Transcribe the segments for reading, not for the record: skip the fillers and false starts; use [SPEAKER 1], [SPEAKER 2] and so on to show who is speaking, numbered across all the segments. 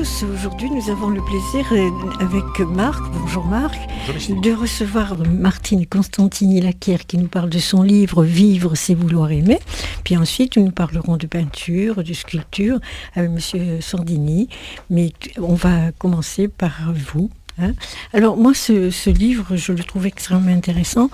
[SPEAKER 1] tous. Aujourd'hui, nous avons le plaisir avec Marc, bonjour Marc, de recevoir Martine Constantini-Laquaire qui nous parle de son livre « Vivre, c'est vouloir aimer ». Puis ensuite, nous parlerons de peinture, de sculpture avec Monsieur Sordini. Mais on va commencer par vous. Alors moi, ce livre, je le trouve extrêmement intéressant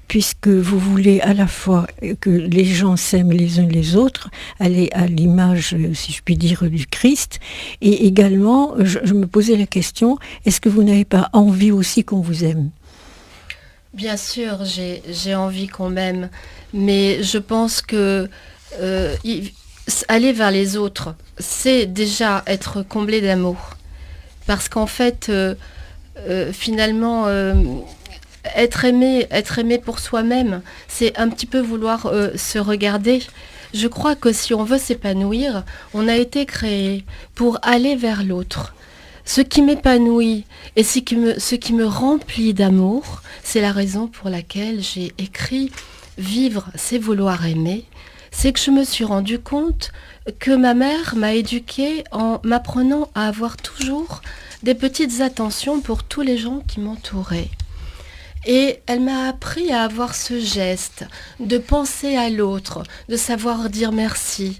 [SPEAKER 1] puisque vous voulez à la fois que les gens s'aiment les uns les autres, aller à l'image, si je puis dire, du Christ, et également, je me posais la question, est-ce que vous n'avez pas envie aussi qu'on vous aime ?
[SPEAKER 2] Bien sûr, j'ai envie qu'on m'aime, mais je pense que aller vers les autres, c'est déjà être comblé d'amour. Parce qu'en fait, finalement, être aimé pour soi-même, c'est un petit peu vouloir se regarder. Je crois que si on veut s'épanouir, on a été créé pour aller vers l'autre. Ce qui m'épanouit et ce qui me remplit d'amour, c'est la raison pour laquelle j'ai écrit « Vivre, c'est vouloir aimer ». C'est que je me suis rendu compte que ma mère m'a éduquée en m'apprenant à avoir toujours des petites attentions pour tous les gens qui m'entouraient. Et elle m'a appris à avoir ce geste, de penser à l'autre, de savoir dire merci.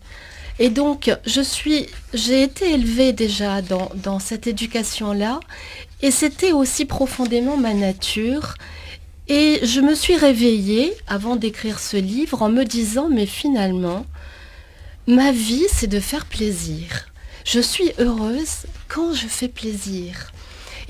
[SPEAKER 2] Et donc, j'ai été élevée déjà dans cette éducation-là, et c'était aussi profondément ma nature. Et je me suis réveillée, avant d'écrire ce livre, en me disant, mais finalement, ma vie, c'est de faire plaisir. Je suis heureuse quand je fais plaisir.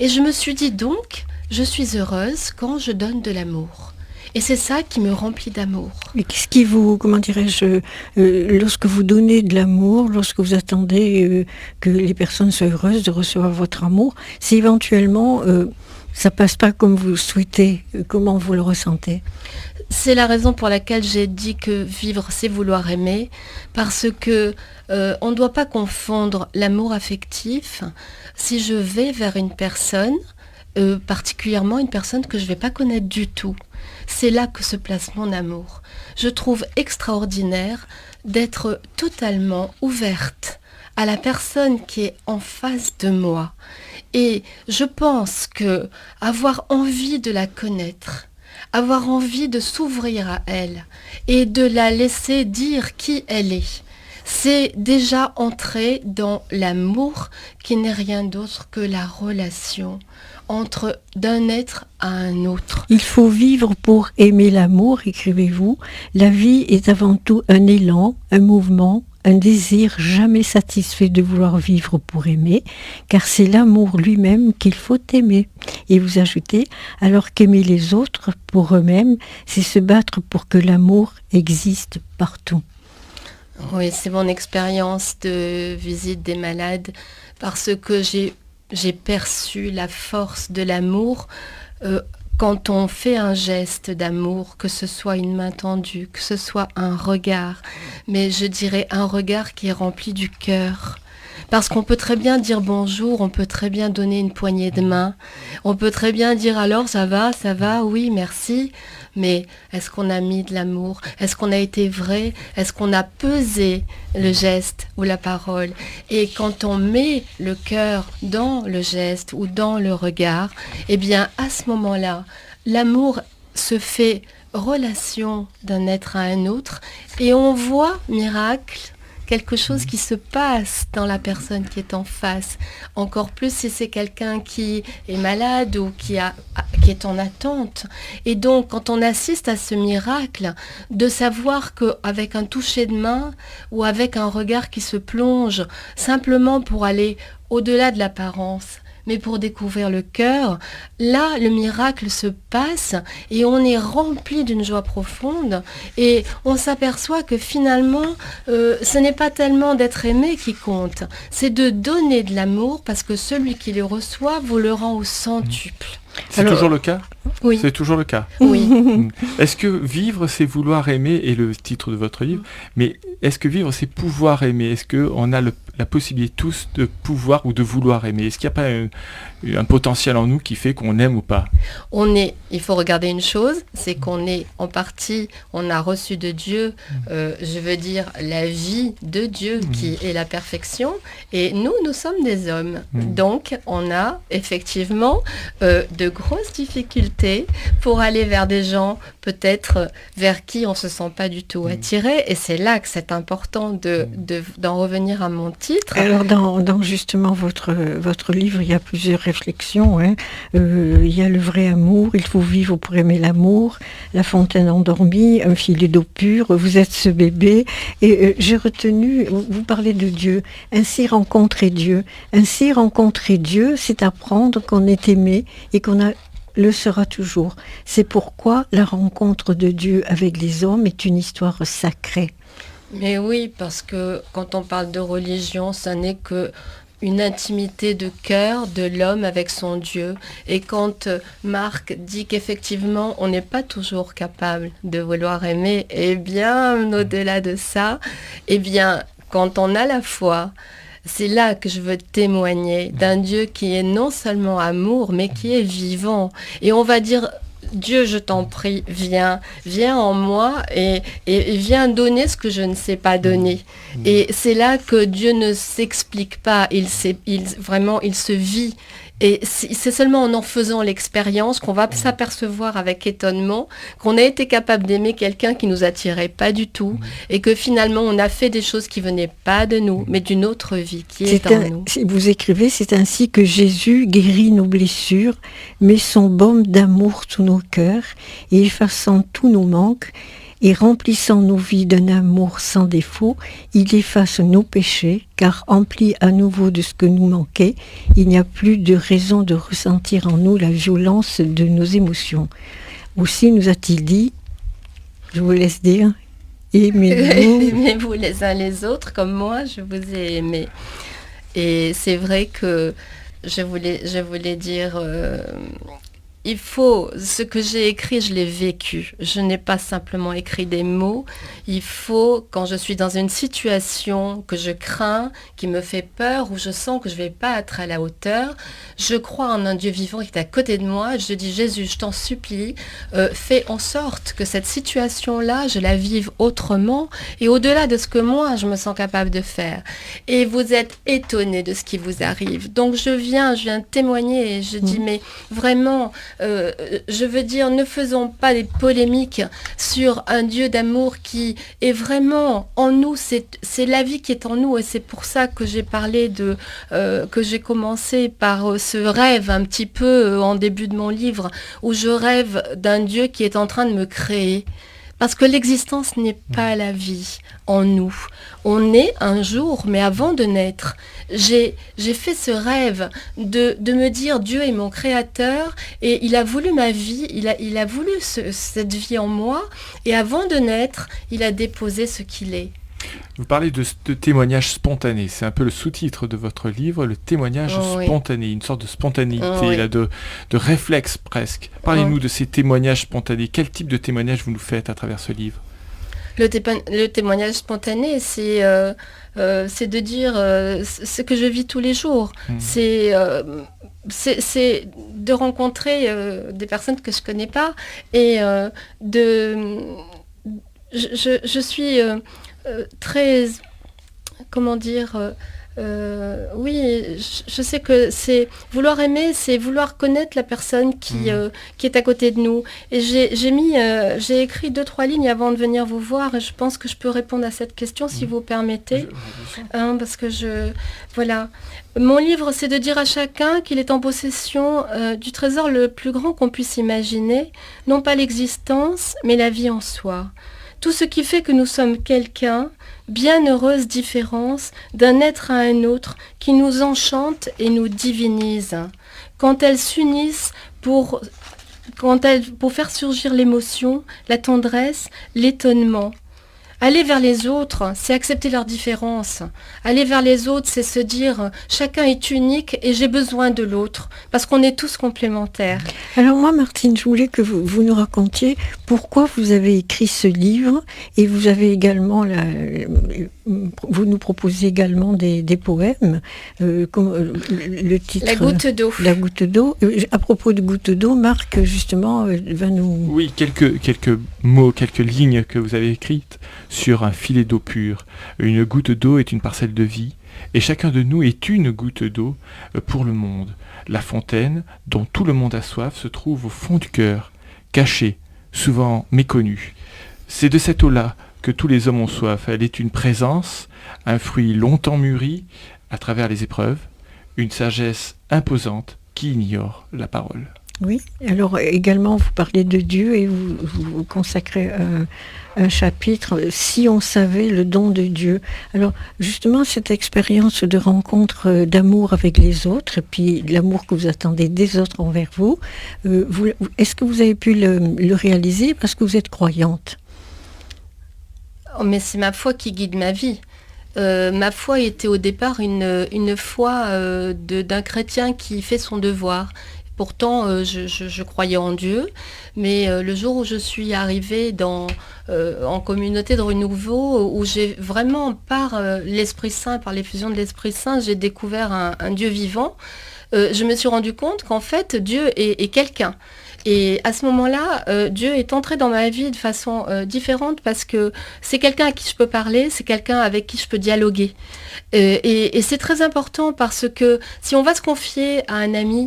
[SPEAKER 2] Et je me suis dit donc, je suis heureuse quand je donne de l'amour. Et c'est ça qui me remplit d'amour.
[SPEAKER 1] Et qu'est-ce qui vous, comment dirais-je, lorsque vous donnez de l'amour, lorsque vous attendez que les personnes soient heureuses de recevoir votre amour, si éventuellement ça passe pas comme vous le souhaitez, comment vous le ressentez ?
[SPEAKER 2] C'est la raison pour laquelle j'ai dit que vivre, c'est vouloir aimer, parce que on ne doit pas confondre l'amour affectif. Si je vais vers une personne, particulièrement une personne que je ne vais pas connaître du tout, c'est là que se place mon amour. Je trouve extraordinaire d'être totalement ouverte à la personne qui est en face de moi. Et je pense que avoir envie de la connaître, avoir envie de s'ouvrir à elle et de la laisser dire qui elle est, c'est déjà entrer dans l'amour qui n'est rien d'autre que la relation d'un être à un autre.
[SPEAKER 1] Il faut vivre pour aimer l'amour, écrivez-vous. La vie est avant tout un élan, un mouvement, un désir jamais satisfait de vouloir vivre pour aimer, car c'est l'amour lui-même qu'il faut aimer. Et vous ajoutez, alors qu'aimer les autres pour eux-mêmes, c'est se battre pour que l'amour existe partout.
[SPEAKER 2] Oui, c'est mon expérience de visite des malades, parce que j'ai perçu la force de l'amour quand on fait un geste d'amour, que ce soit une main tendue, que ce soit un regard, mais je dirais un regard qui est rempli du cœur. Parce qu'on peut très bien dire bonjour, on peut très bien donner une poignée de main, on peut très bien dire alors ça va, oui, merci, mais est-ce qu'on a mis de l'amour ? Est-ce qu'on a été vrai ? Est-ce qu'on a pesé le geste ou la parole ? Et quand on met le cœur dans le geste ou dans le regard, eh bien à ce moment-là, l'amour se fait relation d'un être à un autre et on voit, miracle, quelque chose qui se passe dans la personne qui est en face. Encore plus si c'est quelqu'un qui est malade ou qui est en attente. Et donc, quand on assiste à ce miracle, de savoir qu'avec un toucher de main ou avec un regard qui se plonge, simplement pour aller au-delà de l'apparence, mais pour découvrir le cœur, là, le miracle se passe et on est rempli d'une joie profonde et on s'aperçoit que finalement, ce n'est pas tellement d'être aimé qui compte, c'est de donner de l'amour parce que celui qui le reçoit vous le rend au centuple.
[SPEAKER 3] C'est toujours le cas ?
[SPEAKER 2] Oui.
[SPEAKER 3] C'est toujours le cas.
[SPEAKER 2] Oui.
[SPEAKER 3] Est-ce que vivre, c'est vouloir aimer, est le titre de votre livre, mais est-ce que vivre, c'est pouvoir aimer ? Est-ce qu'on a la possibilité tous de pouvoir ou de vouloir aimer ? Est-ce qu'il n'y a pas un potentiel en nous qui fait qu'on aime ou pas ?
[SPEAKER 2] Il faut regarder une chose, c'est qu'on est en partie, on a reçu de Dieu, je veux dire la vie de Dieu qui est la perfection, et nous sommes des hommes. Donc on a effectivement de grosses difficultés pour aller vers des gens peut-être vers qui on ne se sent pas du tout attiré, et c'est là que c'est important d'en revenir à mon titre.
[SPEAKER 1] Alors dans justement votre livre, il y a plusieurs réflexions. Il y a le vrai amour, il faut vivre pour aimer l'amour, la fontaine endormie, un filet d'eau pure, vous êtes ce bébé. Et j'ai retenu, vous parlez de Dieu, ainsi rencontrer Dieu. Ainsi rencontrer Dieu, c'est apprendre qu'on est aimé et le sera toujours. C'est pourquoi la rencontre de Dieu avec les hommes est une histoire sacrée.
[SPEAKER 2] Mais oui, parce que quand on parle de religion, ça n'est que une intimité de cœur de l'homme avec son Dieu. Et quand Marc dit qu'effectivement, on n'est pas toujours capable de vouloir aimer, et bien au-delà de ça, eh bien, quand on a la foi, c'est là que je veux témoigner d'un Dieu qui est non seulement amour, mais qui est vivant. Et on va dire, Dieu, je t'en prie, viens en moi et viens donner ce que je ne sais pas donner. Et c'est là que Dieu ne s'explique pas, il se vit. Et c'est seulement en faisant l'expérience qu'on va s'apercevoir avec étonnement qu'on a été capable d'aimer quelqu'un qui nous attirait pas du tout et que finalement on a fait des choses qui venaient pas de nous mais d'une autre vie qui est en nous.
[SPEAKER 1] Vous écrivez, c'est ainsi que Jésus guérit nos blessures, met son baume d'amour sous nos cœurs et effaçant tous nos manques et remplissant nos vies d'un amour sans défaut, il efface nos péchés, car empli à nouveau de ce que nous manquait, il n'y a plus de raison de ressentir en nous la violence de nos émotions. Aussi nous a-t-il dit, je vous laisse dire, aimez-vous.
[SPEAKER 2] Aimez-vous les uns les autres comme moi je vous ai aimé. Et c'est vrai que je voulais dire... il faut, ce que j'ai écrit, je l'ai vécu. Je n'ai pas simplement écrit des mots. Il faut, quand je suis dans une situation que je crains, qui me fait peur, où je sens que je ne vais pas être à la hauteur, je crois en un Dieu vivant qui est à côté de moi. Je dis, Jésus, je t'en supplie, fais en sorte que cette situation-là, je la vive autrement et au-delà de ce que moi, je me sens capable de faire. Et vous êtes étonnés de ce qui vous arrive. Donc je viens témoigner et je dis, mais vraiment... je veux dire, ne faisons pas des polémiques sur un Dieu d'amour qui est vraiment en nous, c'est la vie qui est en nous et c'est pour ça que j'ai parlé que j'ai commencé par ce rêve un petit peu en début de mon livre où je rêve d'un Dieu qui est en train de me créer. Parce que l'existence n'est pas la vie en nous. On est un jour, mais avant de naître, j'ai fait ce rêve de me dire Dieu est mon créateur et il a voulu ma vie, il a voulu cette vie en moi et avant de naître, il a déposé ce qu'il est.
[SPEAKER 3] Vous parlez de témoignage spontané, c'est un peu le sous-titre de votre livre, le témoignage spontané, une sorte de spontanéité, là, de réflexe presque. Parlez-nous de ces témoignages spontanés. Quel type de témoignage vous nous faites à travers ce livre ?
[SPEAKER 2] Le témoignage spontané, c'est de dire ce que je vis tous les jours. C'est de rencontrer des personnes que je ne connais pas et je suis... très, comment dire, oui, je sais que c'est vouloir aimer, c'est vouloir connaître la personne qui est à côté de nous. Et j'ai écrit 2-3 lignes avant de venir vous voir et je pense que je peux répondre à cette question si vous permettez. Parce que voilà. Mon livre, c'est de dire à chacun qu'il est en possession du trésor le plus grand qu'on puisse imaginer, non pas l'existence, mais la vie en soi. Tout ce qui fait que nous sommes quelqu'un, bienheureuse différence d'un être à un autre qui nous enchante et nous divinise. Quand elles s'unissent pour faire surgir l'émotion, la tendresse, l'étonnement. Aller vers les autres, c'est accepter leurs différences. Aller vers les autres, c'est se dire chacun est unique et j'ai besoin de l'autre, parce qu'on est tous complémentaires.
[SPEAKER 1] Alors moi, Martine, je voulais que vous nous racontiez pourquoi vous avez écrit ce livre, et vous avez également, vous nous proposez également des poèmes, le titre...
[SPEAKER 2] La goutte d'eau.
[SPEAKER 1] La goutte d'eau. À propos de goutte d'eau, Marc, justement, va nous...
[SPEAKER 3] Oui, quelques mots, quelques lignes que vous avez écrites sur un filet d'eau pure. Une goutte d'eau est une parcelle de vie, et chacun de nous est une goutte d'eau pour le monde. La fontaine, dont tout le monde a soif, se trouve au fond du cœur, cachée, souvent méconnue. C'est de cette eau-là que tous les hommes ont soif. Elle est une présence, un fruit longtemps mûri à travers les épreuves, une sagesse imposante qui ignore la parole.
[SPEAKER 1] Oui, alors également vous parlez de Dieu et vous consacrez un chapitre « Si on savait le don de Dieu ». Alors justement cette expérience de rencontre d'amour avec les autres et puis l'amour que vous attendez des autres envers vous, est-ce que vous avez pu le réaliser parce que vous êtes croyante ?
[SPEAKER 2] Oh, mais c'est ma foi qui guide ma vie. Ma foi était au départ une foi d'un chrétien qui fait son devoir. Pourtant, je croyais en Dieu, mais le jour où je suis arrivée en communauté de renouveau, où j'ai vraiment, par l'Esprit Saint, par l'effusion de l'Esprit Saint, j'ai découvert un Dieu vivant, je me suis rendu compte qu'en fait, Dieu est quelqu'un. Et à ce moment-là, Dieu est entré dans ma vie de façon différente parce que c'est quelqu'un à qui je peux parler, c'est quelqu'un avec qui je peux dialoguer. Et c'est très important parce que si on va se confier à un ami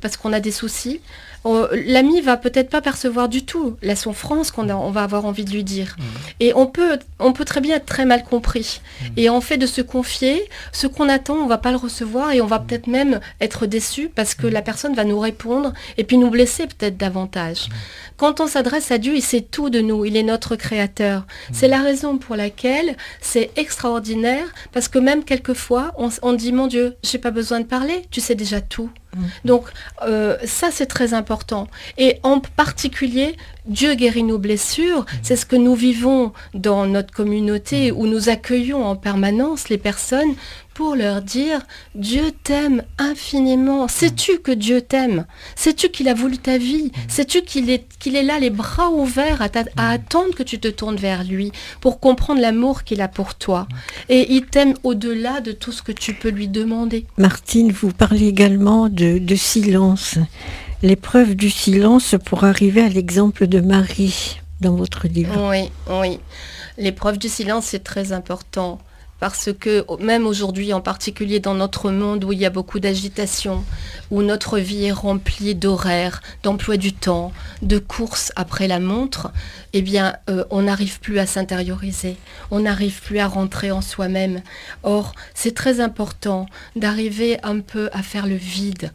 [SPEAKER 2] parce qu'on a des soucis, l'ami va peut-être pas percevoir du tout la souffrance on va avoir envie de lui dire. Et on peut très bien être très mal compris. Et en fait de se confier, ce qu'on attend, on va pas le recevoir et on va peut-être même être déçu parce que la personne va nous répondre et puis nous blesser peut-être davantage. Quand on s'adresse à Dieu, il sait tout de nous, il est notre créateur. C'est la raison pour laquelle c'est extraordinaire parce que même quelquefois on dit mon Dieu, j'ai pas besoin de parler, tu sais déjà tout. Donc ça c'est très important et en particulier Dieu guérit nos blessures, c'est ce que nous vivons dans notre communauté où nous accueillons en permanence les personnes pour leur dire Dieu t'aime infiniment, sais-tu que Dieu t'aime, sais-tu qu'il a voulu ta vie, sais-tu qu'il est là les bras ouverts à attendre que tu te tournes vers lui pour comprendre l'amour qu'il a pour toi et il t'aime au-delà de tout ce que tu peux lui demander.
[SPEAKER 1] Martine, vous parlez également de silence, l'épreuve du silence pour arriver à l'exemple de Marie dans votre livre.
[SPEAKER 2] Oui, l'épreuve du silence c'est très important. Parce que même aujourd'hui, en particulier dans notre monde où il y a beaucoup d'agitation, où notre vie est remplie d'horaires, d'emploi du temps, de courses après la montre, eh bien, on n'arrive plus à s'intérioriser, on n'arrive plus à rentrer en soi-même. Or, c'est très important d'arriver un peu à faire le vide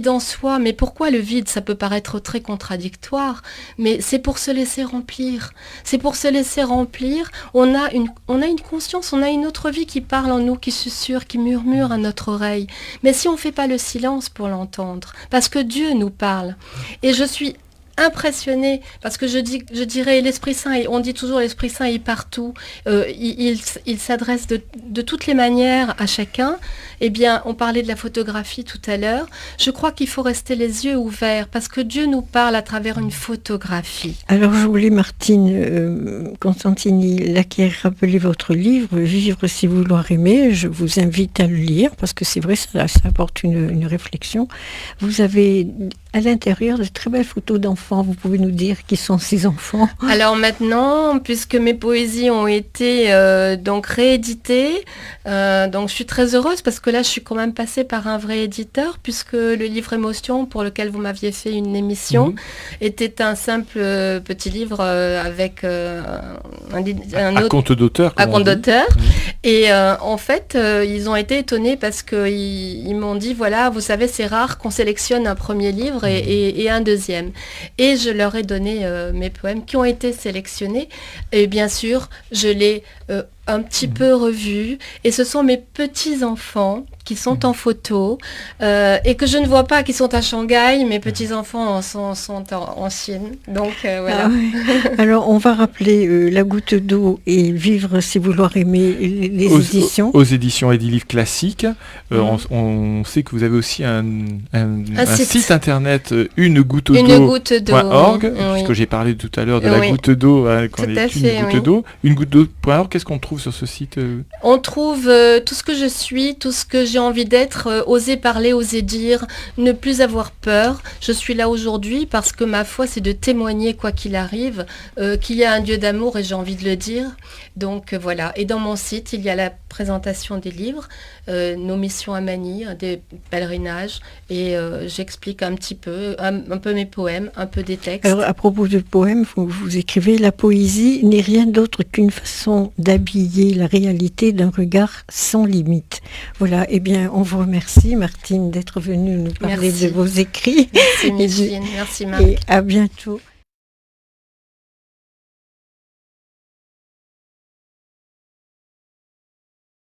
[SPEAKER 2] en soi. Mais pourquoi le vide ? Ça peut paraître très contradictoire, mais c'est pour se laisser remplir. C'est pour se laisser remplir. On a une conscience, on a une autre vie qui parle en nous, qui susurre, qui murmure à notre oreille. Mais si on ne fait pas le silence pour l'entendre, parce que Dieu nous parle. Et je suis impressionnée, parce que je dirais l'Esprit Saint, et on dit toujours l'Esprit Saint est partout, il s'adresse de toutes les manières à chacun. Eh bien, on parlait de la photographie tout à l'heure. Je crois qu'il faut rester les yeux ouverts, parce que Dieu nous parle à travers une photographie.
[SPEAKER 1] Alors, je voulais, Martine Constantini-Laquer, rappeler votre livre, Vivre si vouloir aimer. Je vous invite à le lire, parce que c'est vrai, ça apporte une réflexion. Vous avez à l'intérieur de très belles photos d'enfants. Vous pouvez nous dire qui sont ces enfants ?
[SPEAKER 2] Alors maintenant, puisque mes poésies ont été donc rééditées, donc je suis très heureuse parce que là je suis quand même passée par un vrai éditeur, puisque le livre Émotion, pour lequel vous m'aviez fait une émission, était un simple petit livre avec un autre
[SPEAKER 3] compte d'auteur.
[SPEAKER 2] Et en fait, ils ont été étonnés parce qu'ils m'ont dit, voilà, vous savez, c'est rare qu'on sélectionne un premier livre et un deuxième. Et je leur ai donné mes poèmes qui ont été sélectionnés. Et bien sûr, je l'ai un petit peu revus, et ce sont mes petits-enfants qui sont en photo et que je ne vois pas, qui sont à Shanghai. Mes petits-enfants sont en Chine. Donc voilà.
[SPEAKER 1] Ah ouais. Alors on va rappeler La Goutte d'eau et Vivre c'est vouloir aimer, les éditions.
[SPEAKER 3] Aux éditions Edilivre Classique. On sait que vous avez aussi un site internet, unegouttedeau.org, puisque j'ai parlé tout à l'heure de la goutte d'eau, quand elle est une goutte d'eau. Unegouttedeau.org, qu'est-ce qu'on trouve sur ce site?
[SPEAKER 2] On trouve tout ce que je suis, tout ce que j'ai envie d'être, oser parler, oser dire, ne plus avoir peur. Je suis là aujourd'hui parce que ma foi, c'est de témoigner, quoi qu'il arrive, qu'il y a un Dieu d'amour, et j'ai envie de le dire. Donc voilà. Et dans mon site, il y a la présentation des livres, nos missions à Manille, des pèlerinages, et j'explique un petit peu, un peu mes poèmes, un peu des textes.
[SPEAKER 1] Alors à propos de poèmes, vous écrivez: la poésie n'est rien d'autre qu'une façon d'habiller la réalité d'un regard sans limite. Voilà, eh bien on vous remercie Martine d'être venue nous parler de vos écrits.
[SPEAKER 2] Merci Micheline, merci Marc.
[SPEAKER 1] Et à bientôt.